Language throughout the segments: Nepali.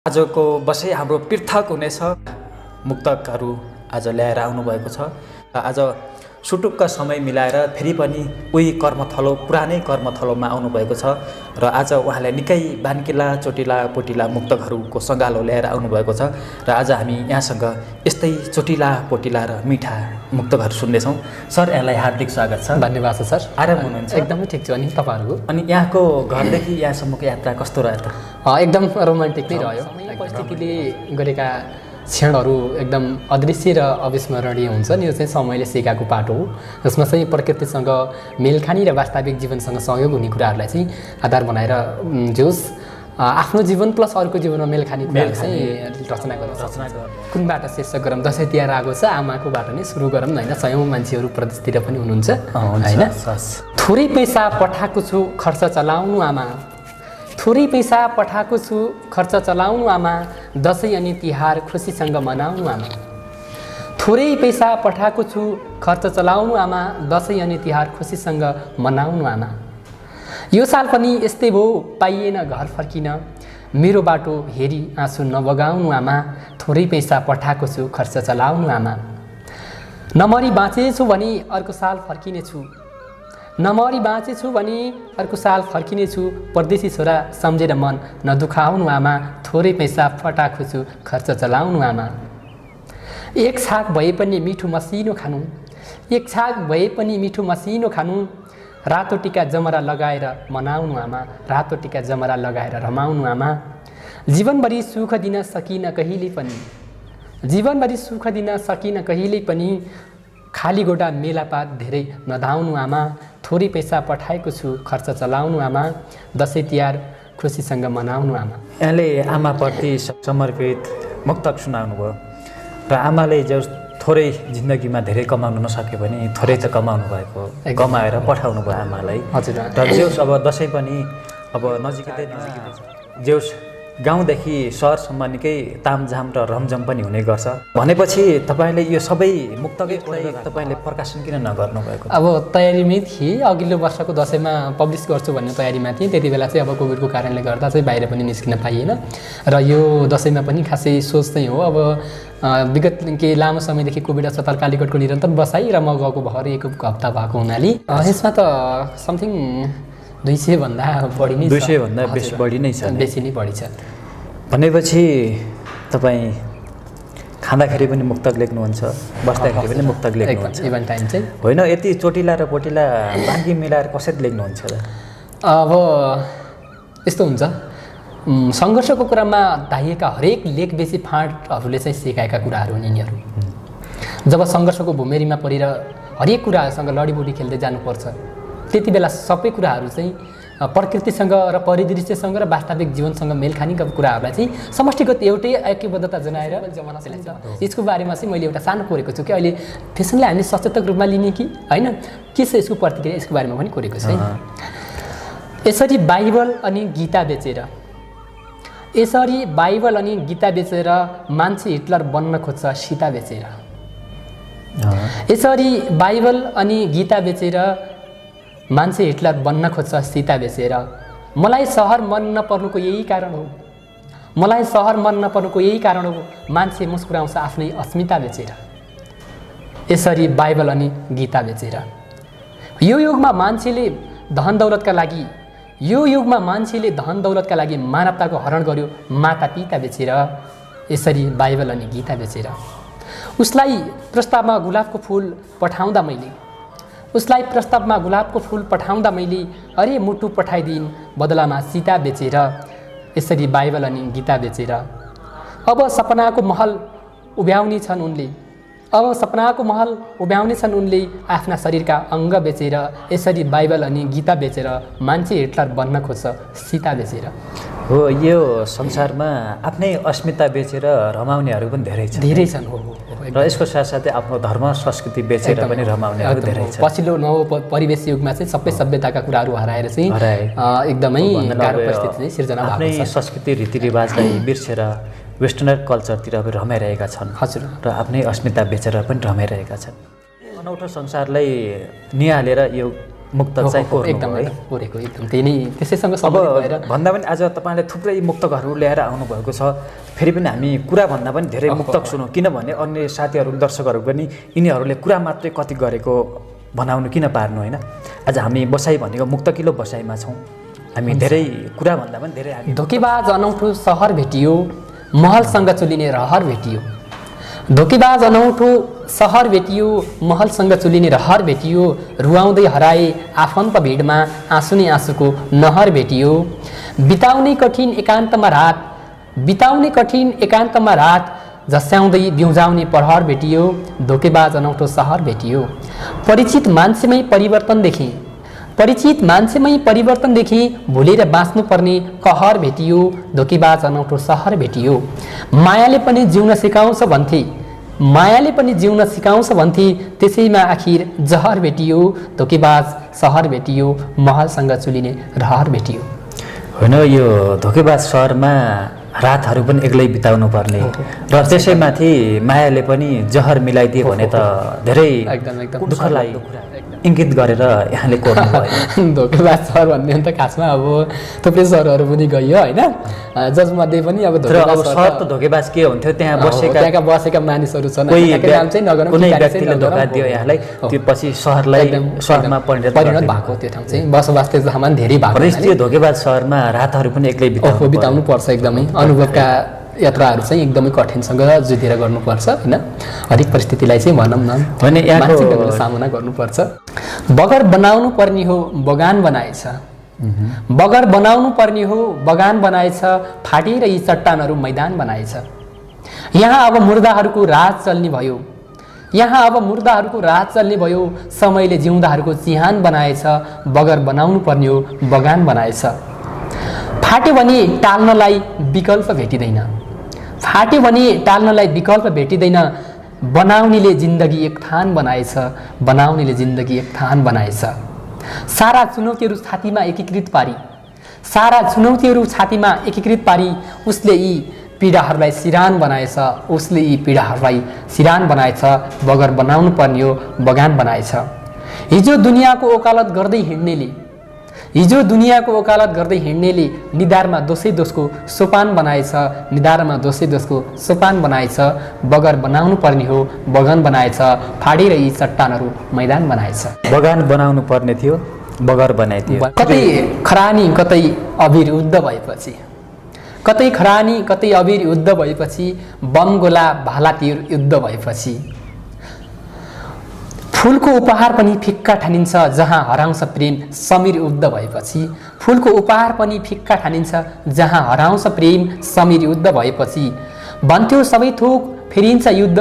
आजको बसाइ हाम्रो पृथक हुनेछ। मुक्तकहरू आज ल्याएर आउनुभएको छ र आज सुटुक्क समय मिलाएर फेरि पनि उही कर्मथलो पुरानै कर्मथलोमा आउनुभएको छ र आज उहाँले निकै बान्किला चोटिला पोटिला मुक्तकहरूको सङ्गालो ल्याएर आउनुभएको छ र आज हामी यहाँसँग यस्तै चोटिला पोटिला र मिठा मुक्तकहरू सुन्नेछौँ। सर, यहाँलाई हार्दिक स्वागत छ। धन्यवाद छ सर। आराम हुनुहुन्छ? एकदमै ठिक छु। अनि तपाईँहरूको? अनि यहाँको घरदेखि यहाँसम्मको यात्रा कस्तो रह्यो त? एकदम रोमान्टिक नै रह्यो। परिस्थितिले गरेका क्षणहरू एकदम अदृश्य र अविस्मरणीय हुन्छ नि। यो चाहिँ समयले सिकाएको पाटो हो, जसमा चाहिँ प्रकृतिसँग मेलखानी र वास्तविक जीवनसँग सहयोग हुने कुराहरूलाई चाहिँ आधार बनाएर जोस् आफ्नो जीवन प्लस अरूको जीवनमा मेलखानी चाहिँ रचना गर्नु। कुनबाट शीर्षक गरौँ? दसैँ तिहार आएको छ, आमाकोबाट नै सुरु गरौँ होइन। सयौँ मान्छेहरू प्रदेशतिर पनि हुनुहुन्छ होइन। थोरै पैसा पठाएको छु खर्च चलाउनु आमा, थोरै पैसा पठाएको छु खर्च चलाउनु आमा, दसैँ अनि तिहार खुसीसँग मनाउनु आमा। थोरै पैसा पठाएको छु खर्च चलाउनु आमा, दसैँ अनि तिहार खुसीसँग मनाउनु आमा। यो साल पनि यस्तै भयो, पाइएन घर फर्किन, मेरो बाटो हेरी आँसु नबगाउनु आमा, थोरै पैसा पठाएको छु खर्च चलाउनु आमा। नमरी बाँचेछु भने अर्को साल फर्किनेछु, नमरी बाँचेछु भने अर्को साल फर्किनेछु, परदेशी छोरा सम्झेर मन नदुखाउनु आमा, थोरै पैसा पठाएको छु खर्च चलाउनु आमा। एक छाक भए पनि मिठो मसिनो खानु, एक छाक भए पनि मिठो मसिनो खानु, रातो टिका जमरा लगाएर मनाउनु आमा, रातो टिका जमरा लगाएर रमाउनु आमा। जीवनभरि सुख दिन सकिन कहिले पनि, जीवनभरि सुख दिन सकिन कहिले पनि, खाली गोडा मेलापात धेरै नधाउनु आमा, थोरै पैसा पठाएको छु खर्च चलाउनु आमा, दसैँ तिहार खुसीसँग मनाउनु आमा। यहाँले आमाप्रति समर्पित मुक्तक सुनाउनु भयो र आमाले जो थोरै जिन्दगीमा धेरै कमाउनु नसके पनि थोरै त कमाउनु भएको, कमाएर पठाउनु भयो आमालाई। हजुर। र जेउस अब दसैँ पनि अब नजिकै जेउस गाउँदेखि सहरसम्म निकै तामझाम र रमझम पनि हुने गर्छ भनेपछि तपाईँले यो सबै मुक्तकै तपाईँले प्रकाशन किन नगर्नु भएको? अब तयारीमै थिएँ। अघिल्लो वर्षको दसैँमा पब्लिस गर्छु भन्ने तयारीमा थिएँ। त्यति बेला चाहिँ अब कोभिडको कारणले गर्दा चाहिँ बाहिर पनि निस्किन पाइएन र यो दसैँमा पनि खासै सोच चाहिँ हो। अब विगत केही लामो समयदेखि कोभिड अस्पताल कालीकोटको निरन्तर बसाइ र म गएको भर्खर एक हप्ता भएको हुनाले यसमा त समथिङ 200 भन्दा बढी नै, 200 भन्दा बेसी बढी नै छ, बेसी नै बढी छ। भनेपछि तपाईँ खाँदाखेरि पनि मुक्तक लेख्नुहुन्छ, बस्दाखेरि पनि मुक्तक लेख्नुहुन्छ? इभन टाइम चाहिँ होइन, यति चोटिला र पोटिला बाँकी मिलाएर कसरी लेख्नुहुन्छ त? अब यस्तो हुन्छ, सङ्घर्षको कुरामा धाइएका हरेक लेख बेसी फाँटहरूले चाहिँ सिकाएका कुराहरू हुन् यिनीहरू। जब सङ्घर्षको भुमेरीमा परेर हरेक कुराहरूसँग लडीबुडी खेल्दै जानुपर्छ, त्यति बेला सबै कुराहरू चाहिँ प्रकृतिसँग र परिदृश्यसँग र वास्तविक जीवनसँग मेलखानीका कुराहरूलाई चाहिँ समष्टिगत एउटै ऐक्यबद्धता जनाएर जमाना चलाइन्छ। यसको बारेमा चाहिँ मैले एउटा सानो कोरेको छु कि अहिले फेसनलाई हामीले सचेतक रूपमा लिने कि होइन, के छ यसको प्रतिक्रिया, यसको बारेमा पनि कोरेको छ। यसरी बाइबल अनि गीता बेचेर, यसरी बाइबल अनि गीता बेचेर मान्छे हिटलर बन्न खोज्छ सीता बेचेर, यसरी बाइबल अनि गीता बेचेर मान्छे हिटलर बन्न खोज्छ सीता बेचेर। मलाई सहर मन नपर्नुको यही कारण हो, मलाई सहर मन नपर्नुको यही कारण हो, मान्छे मुस्कुराउँछ आफ्नै अस्मिता बेचेर, यसरी बाइबल अनि गीता बेचेर। यो युगमा मान्छेले धन दौलतका लागि, यो युगमा मान्छेले धन दौलतका लागि मानवताको हरण गर्यो माता पिता बेचेर, यसरी बाइबल अनि गीता बेचेर। उसलाई प्रस्तावमा गुलाबको फुल पठाउँदा मैले, उसलाई प्रस्तावमा गुलाबको फुल पठाउँदा मैले, अरे मुटु पठाइदिन् बदलामा सीता बेचेर, यसरी बाइबल अनि गीता बेचेर। अब सपनाको महल उभ्याउने छन् उनले, अब सपनाको महल उभ्याउने छन् उनले आफ्ना शरीरका अङ्ग बेचेर, यसरी बाइबल अनि गीता बेचेर मान्छे हिटलर बन्न खोज्छ सीता बेचेर। हो, यो संसारमा आफ्नै अस्मिता बेचेर रमाउनेहरू पनि धेरै छन्। हो र यसको साथसाथै आफ्नो धर्म संस्कृति बेचेर पनि रमाउनेहरू धेरै छन्। पछिल्लो नव परिवेश युगमा चाहिँ सबै सभ्यताका कुराहरू हराएर चाहिँ एकदमै गाह्रो परिस्थिति चाहिँ सिर्जना भएको छ। आफ्नै संस्कृति रीतिरिवाजलाई बिर्सेर वेस्टर्नर कल्चरतिर पनि रमाइरहेका छन्। हजुर। र आफ्नै अस्मिता बेचेर पनि रमाइरहेका छन्। अनौठो संसारलाई निहालेर यो मुक्तक चाहिँ कोर्नु एकदम है। कोरेको एकदम त्यही नै त्यसैसँग अब सम्बन्धित भएर भन्दा पनि आज तपाईँले थुप्रै मुक्तकहरू ल्याएर आउनुभएको छ। फेरि पनि हामी कुरा भन्दा पनि धेरै मुक्तक सुनौँ, किनभने अन्य साथीहरू दर्शकहरू पनि यिनीहरूले कुरा मात्रै कति गरेको बनाउनु किन पार्नु होइन। आज हामी बसाइ भनेको मुक्तकिलो बसाइमा छौँ। हामी धेरै कुरा भन्दा पनि धेरै हामी धोकेबाज अनौठो सहर भेटियो, महलसँग चुलिने रहर भेटियो। धोकेबाज अनौठो सहर भेटियो, महलसँग चुलिने रहर भेटियो। रुवाउँदै हराए आफन्त भिडमा आँसु नै आँसुको नहर भेटियो। बिताउने कठिन एकान्तमा रात जस्याउँदै बिउजाउने प्रहर भेटियो। धोकेबाज अनौठो सहर भेटियो। परिचित मान्छेमै परिवर्तन देखेँ, भुलेर बाँच्नुपर्ने कहर भेटियो। धोकेबाज अनौठो सहर भेटियो। मायाले पनि जिउन सिकाउँछ भन्थे, त्यसैमा आखिर जहर भेटियो। धोकेबाज सहर भेटियो, महलसँग चुलिने रहर भेटियो। होइन, यो धोकेबाज सहरमा रातहरू पनि एक्लै बिताउनु पर्ने र त्यसैमाथि मायाले पनि जहर मिलाइदिए भने त धेरै एकदम दुःखलाई इङ्गित गरेर यहाँले कोर्नु भयो। धोकेबाज सहर भन्ने त खासमा अब थुप्रै सहरहरू पनि गइयो होइन, जसमध्ये पनि अब सहर त धोकेबाज के हुन्थ्यो, त्यहाँ बसेका मानिसहरू छन्। कुनै व्यक्तिले धोका दियो यहाँलाई, त्यो पछि सहरमा परिणत भएको त्यो ठाउँ चाहिँ बसोबास त्यो ठाउँमा धेरै भएको। त्यो धोकेबाज सहरमा रातहरू पनि एक्लै बिताउनु पर्छ। एकदमै अनुभवका यात्राहरू चाहिँ एकदमै कठिनसँग जुधेर गर्नुपर्छ होइन। हरेक परिस्थितिलाई चाहिँ भनौँ न मानसिक सामना गर्नुपर्छ। बगर बनाउनु पर्ने हो बगान बनाएछ, फाटेर यी चट्टानहरू मैदान बनाएछ। यहाँ अब मुर्दाहरूको राज चल्ने भयो, समयले जिउँदाहरूको चिहान बनाएछ। बगर बनाउनु पर्ने हो बगान बनाएछ। फाट्यो भने टाल्नलाई विकल्प भेटिँदैन, बनाउनेले जिन्दगी एक थान बनाएछ। सारा चुनौतीहरू छातीमा एकीकृत पारी उसले यी पीडाहरूलाई सिरान बनाएछ। बगर बनाउनु पर्ने हो बगान बनाएछ। हिजो दुनियाँको ओकालत गर्दै हिँड्नेले निधारमा दोषको सोपान बनाएछ। बगर बनाउनु पर्ने हो बगान बनाएछ। फाडेर यी चट्टानहरू मैदान बनाएछ। बगान बनाउनु पर्ने थियो, बगर बनाइदियो। कतै खरानी कतै अबिर युद्ध भएपछि, बम गोला भाला तीर युद्ध भएपछि। फुलको उपहार पनि फिक्का ठानिन्छ जहाँ हराउँछ प्रेम समीर युद्ध भएपछि। भन्थ्यो सबै थोक फेरिन्छ युद्ध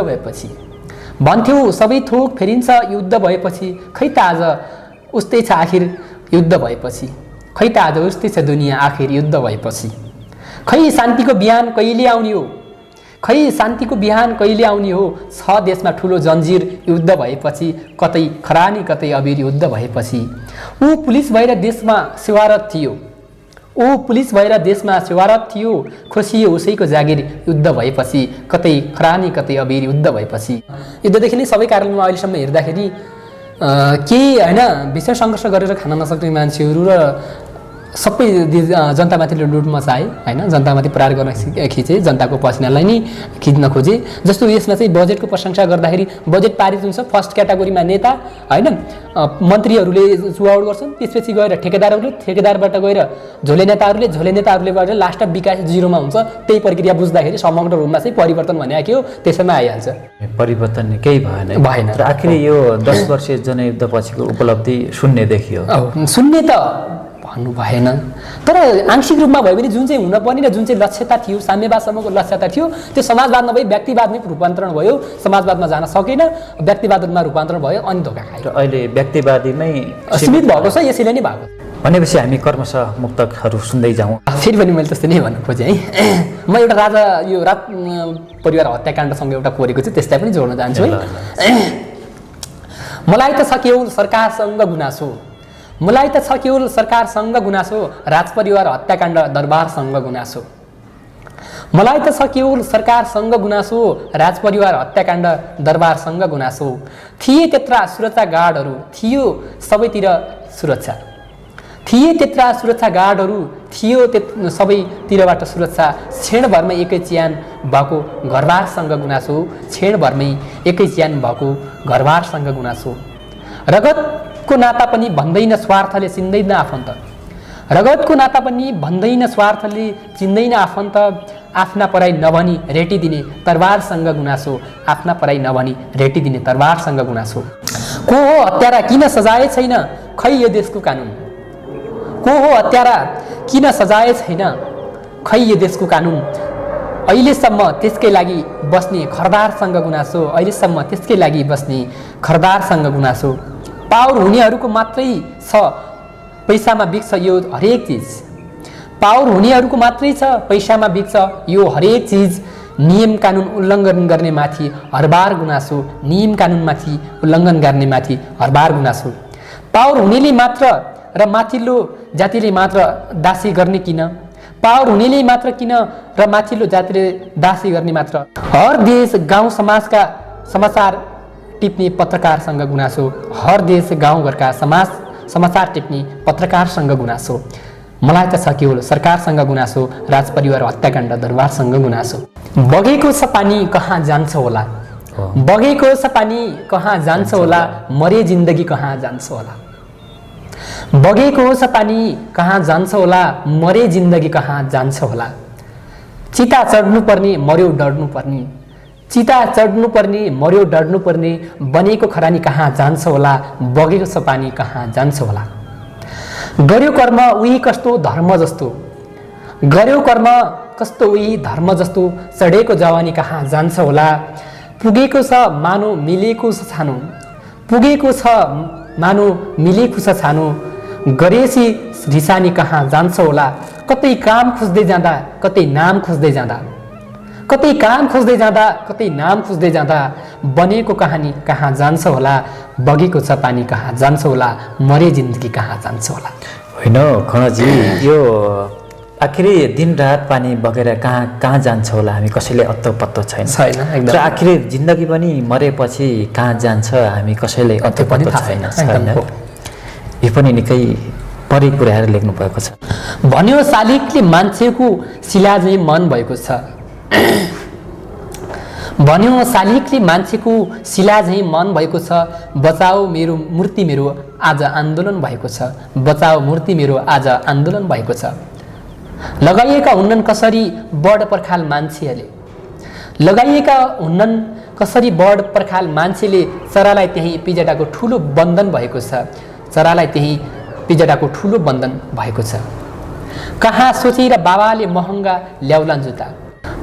भएपछि। खै त आज उस्तै छ आखिर युद्ध भएपछि। दुनियाँ आखिर युद्ध भएपछि। खै शान्तिको बिहान कहिले आउने हो, छ देशमा ठुलो जन्जिर युद्ध भएपछि। कतै खरानी कतै अबिर युद्ध भएपछि। ऊ पुलिस भएर देशमा सेवारत थियो, खोसियो उसैको जागिर युद्ध भएपछि। कतै खरानी कतै अबिर युद्ध भएपछि। युद्धदेखि नै सबै कारणमा अहिलेसम्म हेर्दाखेरि केही होइन विषय सङ्घर्ष गरेर खान नसक्ने मान्छेहरू र सबै जनतामाथि लुट मचाए होइन, जनतामाथि प्रहार गर्न खिचे, जनताको पसिनालाई नै खिच्न खोजे। जस्तो यसमा चाहिँ बजेटको प्रशंसा गर्दाखेरि बजेट पारित हुन्छ, फर्स्ट क्याटेगोरीमा नेता होइन, मन्त्रीहरूले चुहावट गर्छन्, त्यसपछि गएर ठेकेदारबाट गएर झोले नेताहरूलेबाट लास्ट अफ विकास जिरोमा हुन्छ। त्यही प्रक्रिया बुझ्दाखेरि समग्र रूपमा चाहिँ परिवर्तन भने के हो त्यसैमा आइहाल्छ। परिवर्तन केही भएन र आखिर यो 10 वर्षीय जनयुद्ध पछिको उपलब्धि शून्य देखियो। शून्य त भन्नु भएन, तर आंशिक रूपमा भयो भने जुन चाहिँ हुनपर्ने र जुन चाहिँ लक्ष्यता थियो, साम्यवादसम्मको लक्ष्यता थियो, त्यो समाजवाद नभई व्यक्तिवादमै रूपान्तरण भयो। समाजवादमा जान सकेन, व्यक्तिवादमा रूपान्तरण भयो, अनि धोका खायो। र अहिले व्यक्तिवादीमै सीमित भएको छ, यसैले नै भएको। भनेपछि हामी कर्मशः मुक्तकहरू सुन्दै जाउँ। फेरि पनि मैले त्यस्तै नै भन्नु खोजेँ है। म एउटा राज परिवार हत्याकाण्डसँग एउटा कोरेको चाहिँ त्यसलाई पनि जोड्न चाहन्छु है। मलाई त छ केवल सरकारसँग गुनासो, राजपरिवार हत्याकाण्ड दरबारसँग गुनासो। मलाई त छ केवल सरकारसँग गुनासो, राजपरिवार हत्याकाण्ड दरबारसँग गुनासो। थिए त्यत्रा सुरक्षा गार्डहरू, थियो सबैतिर सुरक्षा थिए, त्यत्रा सुरक्षा गार्डहरू थियो, सबैतिरबाट सुरक्षा। क्षणभरमै एकै च्यान भएको घरबारसँग गुनासो, क्षणभरमै एकै च्यान भएको घरबारसँग गुनासो। रगतको नाता पनि भन्दैन स्वार्थले चिन्दैन आफन्त, रगतको नाता पनि भन्दैन स्वार्थले चिन्दैन आफन्त। आफ्ना पराई नभनी रेटिदिने तरबारसँग गुनासो, आफ्ना पराई नभनी रेटिदिने तरबारसँग गुनासो। को हो हत्यारा किन सजाय छैन, खै यो देशको कानुन। को हो हत्यारा किन सजाय छैन, खै यो देशको कानुन। अहिलेसम्म त्यसकै लागि बस्ने खरदारसँग गुनासो, अहिलेसम्म त्यसकै लागि बस्ने खरदारसँग गुनासो। पावर हुनेहरूको मात्रै छ पैसामा बिक्छ यो हरेक चिज, पावर हुनेहरूको मात्रै छ पैसामा बिक्छ यो हरेक चिज। नियम कानुन उल्लङ्घन गर्ने माथि हरबार गुनासो, नियम कानुनमाथि उल्लङ्घन गर्ने माथि हरबार गुनासो। पावर हुनेले मात्र र माथिल्लो जातिले मात्र दासी गर्ने किन, पावर हुनेले मात्र किन र माथिल्लो जातिले दासी गर्ने मात्र। हर देश गाउँ समाजका समाचार टिप्ने पत्रकारसँग गुनासो, हर देश गाउँघरका समाचार टिप्ने पत्रकारसँग गुनासो। मलाई त छ केवल सरकारसँग गुनासो, राजपरिवार हत्याकाण्ड दरबारसँग गुनासो। बगेको छ पानी कहाँ जान्छ होला, बगेको छ पानी कहाँ जान्छ होला, मरे जिन्दगी कहाँ जान्छ होला। बगेको छ पानी कहाँ जान्छ होला, मरे जिन्दगी कहाँ जान्छ होला। चिता चढ्नु पर्ने मर्यो डढ्नु पर्ने, चिता चढ्नु पर्ने मर्यो डढ्नु पर्ने। बनेको खरानी कहाँ जान्छ होला, बगेको छ पानी कहाँ जान्छ होला। गर्यो कर्म उही कस्तो धर्म जस्तो, गर्यो कर्म कस्तो उही धर्म जस्तो। चढेको जवानी कहाँ जान्छ होला, पुगेको छ मानो मिलेको छ छानो, पुगेको छ मानो मिलेको छ छानो। गरेसी रिसानी कहाँ जान्छ होला, कतै काम खोज्दै जाँदा कतै नाम खोज्दै जाँदा, कतै काम खोज्दै जाँदा कतै नाम खोज्दै जाँदा। बनेको कहानी कहाँ जान्छ होला, बगेको छ पानी कहाँ जान्छ होला, मरे जिन्दगी कहाँ जान्छ होला। होइन खनाजी, यो आखिरी दिन रात पानी बगेर कहाँ कहाँ जान्छ होला हामी कसैले अत्तो पत्तो छैन एकदम। र आखिरी जिन्दगी पनि मरेपछि कहाँ जान्छ हामी कसैले अत्तो पत्तो छैन। यो पनि निकै परि पुर्याएर लेख्नु भएको छ। भन्यो शालिगले मान्छेको शिलाझै मन भएको छ, भन्यो शालिगले मान्छेको शिलाझै मन भएको छ। बचाओ मेरो मूर्ति मेरो आज आन्दोलन भएको छ, बचाओ मूर्ति मेरो आज आन्दोलन भएको छ। लगाइएका हुन्नन् कसरी बढ पर्खाल मान्छेहरूले, लगाइएका हुन्नन् कसरी बढ पर्खाल मान्छेले। चरालाई त्यही पिजडाको ठुलो बन्धन भएको छ, चरालाई त्यही पिजडाको ठुलो बन्धन भएको छ। कहाँ सोचेर बाबाले महँगा ल्याउलान् जुत्ता,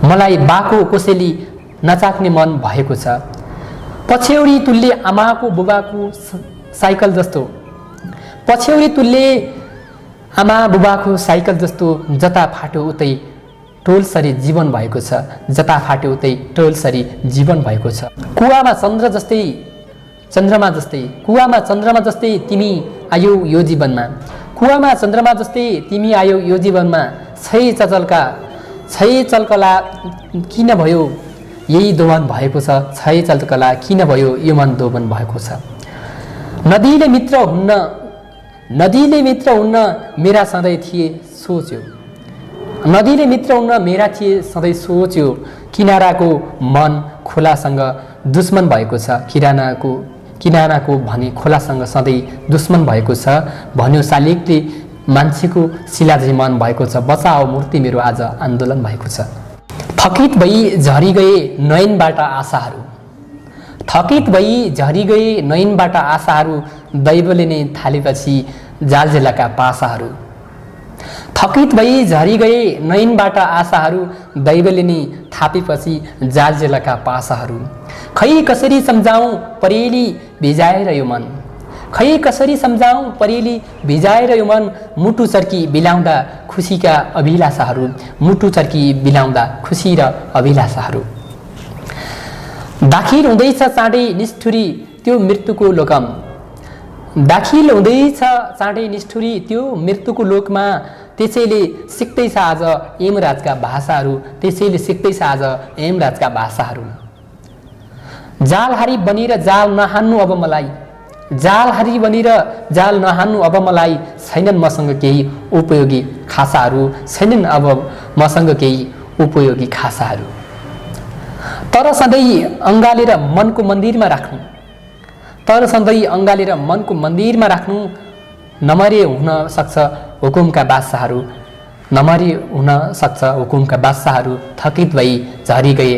मलाई बाको कोसेली नचाक्ने मन भएको छ। पछ्यौरी तुल्य आमाको बुबाको साइकल जस्तो, पछ्यौरी तुल्य आमा बुबाको साइकल जस्तो। जता फाट्यो उतै टोलसरी जीवन भएको छ, जता फाट्यो उतै टोलसरी जीवन भएको छ। कुवामा चन्द्र जस्तै चन्द्रमा जस्तै, कुवामा चन्द्रमा जस्तै तिमी आयौ यो जीवनमा, कुवामा चन्द्रमा जस्तै तिमी आयौ यो जीवनमा। छै चलकला किन भयो यही दोमन भएको छ, छै चलकला किन भयो यो मन दोमन भएको छ। नदीले मित्र हुन्न, नदीले मित्र हुन्न मेरा सधैँ थिए सोच्यो, नदीले मित्र हुन्न मेरा थिए सधैँ सोच्यो। किनाराको मन खोलासँग दुश्मन भएको छ, किनाराको भने खोलासँग सधैँ दुश्मन भएको छ। भन्यो शालिगले मान्छेको शिलाझै मन भएको छ, बचाओ मूर्ति मेरो आज आन्दोलन भएको छ। थकित भई झरी गए नयनबाट आशाहरू, थकित भई झरी गए नयनबाट आशाहरू। दैवले नै थालेपछि जालझेलाका पासाहरू, थकित भई झरी गए नयनबाट आशाहरू। दैवले नै थापेपछि जालझेलाका पासाहरू। खै कसरी सम्झाउँ परेली भिजाएर यो मन, खै कसरी सम्झाउँ परेली भिजाएर यो मन। मुटु चर्की बिलाउँदा खुसीका अभिलाषाहरू, मुटु चर्की बिलाउँदा खुसी र अभिलाषाहरू। दाखिल हुँदैछ चाँडै निष्ठुरी त्यो मृत्युको लोकम, दाखिल हुँदैछ चाँडै निष्ठुरी त्यो मृत्युको लोकमा। त्यसैले सिक्दैछ आज यमराजका भाषाहरू, त्यसैले सिक्दैछ आज यमराजका भाषाहरू। जालहारी बनेर जाल नहान्नु अब मलाई, जाल हारी बनेर जाल नहान्नु अब मलाई, छैनन् मसँग केही उपयोगी खासाहरू, छैनन् अब मसँग केही उपयोगी खासाहरू। तर सधैँ अँगालेर मनको मन्दिरमा राख्नु, तर सधैँ अँगालेर मनको मन्दिरमा राख्नु, नमरे हुन सक्छ हुकुमका बादशाहहरू, नमरे हुन सक्छ हुकुमका बादशाहहरू, थकित भई झरी गए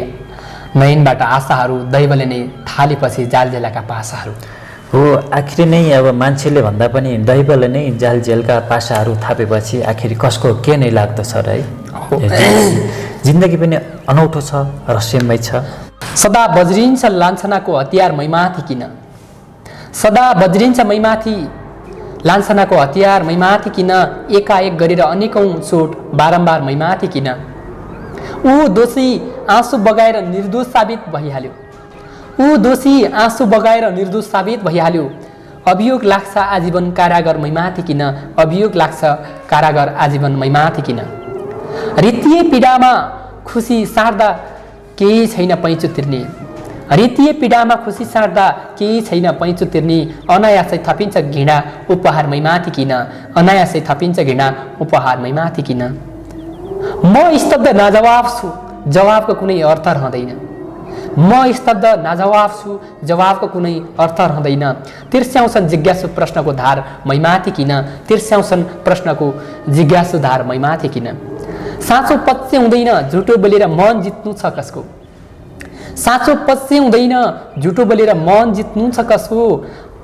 नयनबाट आशाहरू, दैवले नै थालेपछि जालजेलाका पासाहरू। हो, आखिर नै अब मान्छेले भन्दा पनि दैवले नै जालजेलका पासाहरू थापेपछि आखिर कसको के नै लाग्दछ र है। जिन्दगी पनि अनौठो छ, रहस्यमय छ। सदा बज्रिन्छ लान्छनाको हतियार मैमाथि किन, सदा बज्रिन्छ मैमाथि लान्छनाको हतियार मैमाथि किन, एकाएक गरेर अनेकौं चोट बारम्बार मैमाथि किन। ऊ दोषी आँसु बगाएर निर्दोष साबित भइहाल्यो, ऊ दोषी आँसु बगाएर निर्दोष साबित भइहाल्यो। अभियोग लाग्छ आजीवन कारागार मैमाथि किन, अभियोग लाग्छ कारागार आजीवन मैमाथि किन। रित्तिए पीडामा खुसी सार्दा केही छैन पैँचो तिर्ने, रित्तिए पीडामा खुसी सार्दा केही छैन पैँचो तिर्ने। अनायासै थपिन्छ घृणा उपहार मैमाथि किन, अनायासै थपिन्छ घृणा उपहार मैमाथि किन। म स्तब्ध नाजवाब छु, जवाबको कुनै अर्थ रहँदैन, म स्तब्ध नाजवाब छु, जवाबको कुनै अर्थ रहँदैन। तिर्स्याउँछन् जिज्ञासु प्रश्नको धार मैमाथि किन, तिर्स्याउँछन् प्रश्नको जिज्ञासु धार मैमाथि किन। साँचो पच्चे हुँदैन झुटो बोलेर मन जित्नु छ कसको, साँचो पच्चे हुँदैन झुटो बोलेर मन जित्नु छ कसको।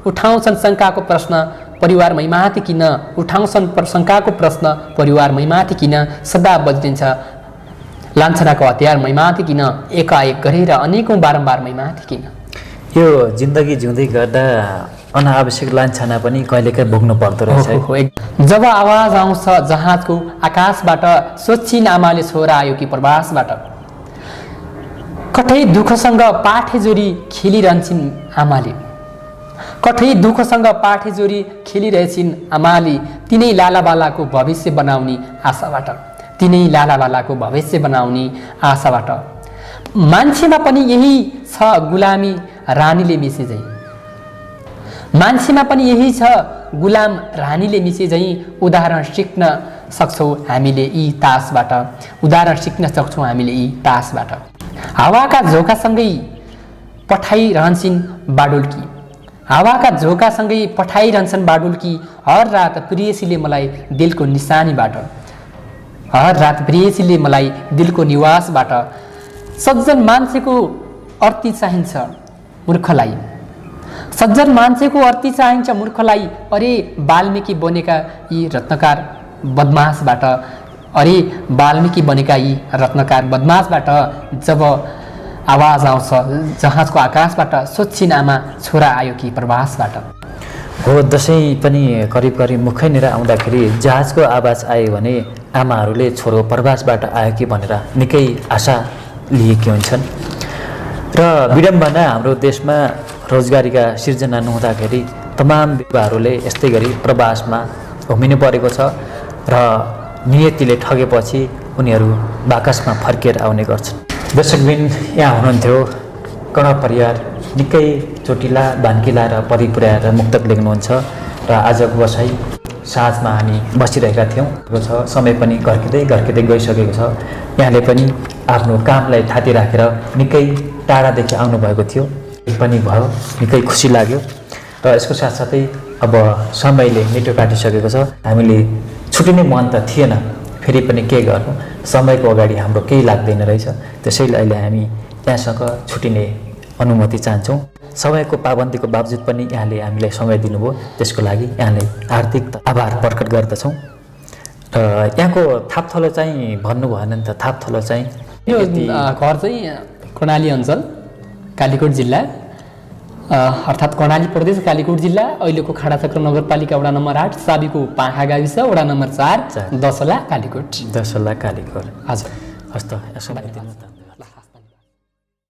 उठाउँछन् शङ्काको प्रश्न परिवार मैमाथि किन, उठाउँछन् शङ्काको प्रश्न परिवार मैमाथि किन। सदा बज्रिन्छ लान्छनाको हतियार मैमाथि किन, एकाएक गरेर अनेकौं बारम्बार मैमाथि किन। यो जिन्दगी जिउँदै गर्दा अनावश्यक लान्छना पनि कहिलेकाहीँ भोग्नु पर्दो रहेछ। जब आवाज आउँछ जहाजको आकाशबाट, सोच्छिन् आमाले छोरा आयो कि प्रवासबाट। कठै दुःखसँग पाठेजोरी खेलिरहन्छन् आमाले, कठै दुःखसँग पाठेजोरी खेलिरहेछिन् आमाले। तिनै लालाबालाको भविष्य बनाउने आशाबाट, तिनै लालाबालाको भविष्य बनाउने आशाबाट। मान्छेमा पनि यही छ गुलामी रानीले मिसे झैँ, मान्छेमा पनि यही छ गुलाम रानीले मिसे झैँ। उदाहरण सिक्न सक्छौँ हामीले यी तासबाट, उदाहरण सिक्न सक्छौँ हामीले यी तासबाट। हावाका झोकासँगै पठाइरहन्छन् बाडुल्की, हावाका झोकासँगै पठाइरहन्छन् बाडुल्की। हर रात प्रेयसीले मलाई दिलको निशानीबाट, हर रात प्रेयसीले मलाई दिलको निवासबाट। सज्जन मान्छेको अर्ती चाहिन्छ मूर्खलाई, सज्जन मान्छेको अर्ती चाहिन्छ मूर्खलाई। अरे वाल्मिकी बनेका यी रत्नकार बदमासबाट, अरे वाल्मिकी बनेका यी रत्नकार बदमासबाट। जब आवाज आउँछ जहाजको आकाशबाट, सोच्छिन् आमा छोरा आयो कि प्रवासबाट। हो, दसैँ पनि करिब करिब मुखैनिर आउँदाखेरि जहाजको आवाज आयो भने आमाहरूले छोरो प्रवासबाट आयो कि भनेर निकै आशा लिएकी हुन्छन्। र विडम्बना हाम्रो देशमा रोजगारीका सिर्जना नहुँदाखेरि तमाम युवाहरूले यस्तै गरी प्रवासमा घुमिनु परेको छ र नियतिले ठगेपछि उनीहरू बाकसमा फर्केर आउने गर्छन्। दर्शकबिन यहाँ हुनुहुन्थ्यो कर्ण परियार, निकै चोटिला भान्किला र परिपुर्याएर मुक्तक लेख्नुहुन्छ र आजको बसाइ साँझमा हामी बसिरहेका थियौँ। समय पनि घर्किँदै गइसकेको छ। यहाँले पनि आफ्नो कामलाई थाती राखेर निकै टाढादेखि आउनुभएको थियो, पनि भयो, निकै खुसी लाग्यो। र यसको साथसाथै अब समयले मिठो काटिसकेको छ, हामीले छुट्टिने मन त थिएन, फेरि पनि के गर्नु, समयको अगाडि हाम्रो केही लाग्दैन रहेछ। त्यसैले अहिले हामी यहाँसँग छुट्टिने अनुमति चाहन्छौँ। समयको पाबन्दीको बावजुद पनि यहाँले हामीलाई समय दिनुभयो, त्यसको लागि यहाँलाई हार्दिक आभार प्रकट गर्दछौँ। र यहाँको थापथलो चाहिँ भन्नुभयो भने त थापथलो चाहिँ यो घर चाहिँ कर्णाली अञ्चल कालीकोट जिल्ला, अर्थात् कर्णाली प्रदेश कालीकोट जिल्ला, अहिलेको खाडाचक्र नगरपालिका वडा नम्बर 8, साबीको पाखा गाविस, वडा नम्बर 4, दसला कालीकोट। दसला कालीकोट। हजुर, हस् त,